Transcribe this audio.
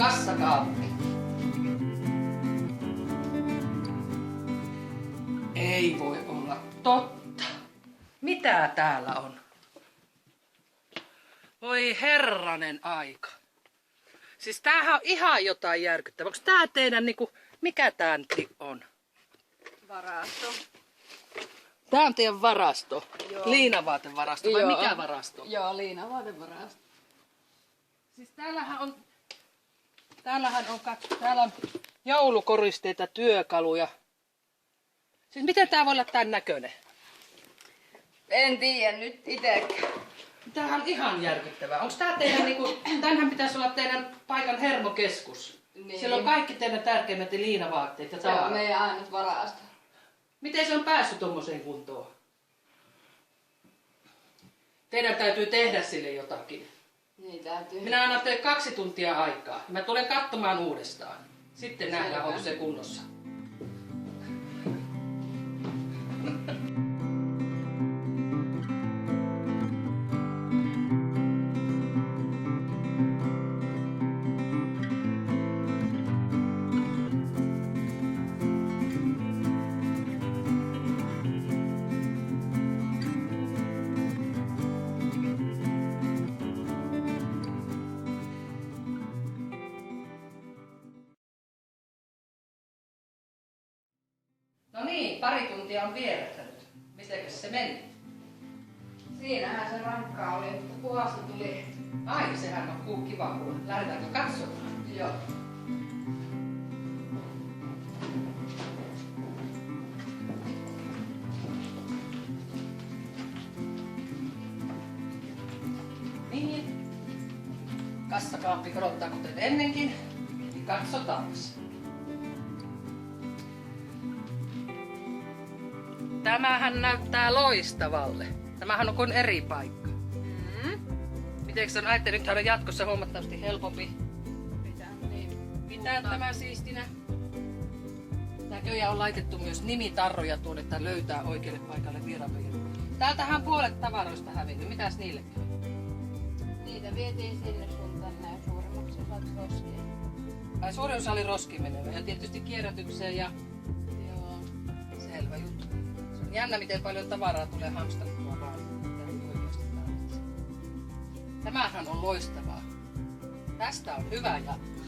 Kassakaappi. Ei voi olla totta. Mitä täällä on? Voi herranen aika. Siis tämähän on ihan jotain järkyttävää. Onko tää teidän niinku, mikä tää nyt on? Varasto. Tää on teidän varasto. Joo. Liinavaatevarasto vai mikä varasto? Joo, liinavaatevarasto. Siis täällä on joulukoristeita, työkaluja. Siis miten tää voi olla tän näköinen? En tiedä nyt itekään. Tämähän on ihan järkyttävää. Onko tää teidän niinku, tänhän pitäisi olla teidän paikan hermokeskus? Niin. Siellä on kaikki teidän tärkeimmät liinavaatteet ja Se on tavarat. meidän ainut varasto. Miten se on päässyt tommoseen kuntoon? Teidän täytyy tehdä sille jotakin. Niin täytyy. Minä annan teille 2 tuntia aikaa. Mä tulen katsomaan uudestaan. Sitten nähdään, Selvä. onko se kunnossa. No niin, 2 tuntia on vierähtänyt. Mitenkäs se meni? Siinähän se rankkaa oli, mutta puhasta tuli. Ai, sehän on kiva kuulla. Lähdetäänkö katsomaan? Joo. Niin. Kassakaappi korottaa kuten ennenkin. Niin katsotaanpas. Tämähän näyttää loistavalle. Tämähän on kuin eri paikka. Miten on ajattelut, nythän on jatkossa huomattavasti helpompi pitää tämä siistinä. Näköjään on laitettu myös nimitarroja tuonne, että löytää oikealle paikalle vieraanvejät. Täältähän puolet tavaroista hävinnyt. Mitäs niille käy? Niitä vietiin sinne sun tänne ja suurimmaksi osaksi roskia. Ai suurin osa oli roskiin menevä ja tietysti kierrätykseen ja Joo. selvä juttu. Se on jännä, miten paljon tavaraa tulee hamstattua vaan. Mitä ei oikeasti tarvitse. Tämähän on loistavaa. Tästä on hyvä jatkaa.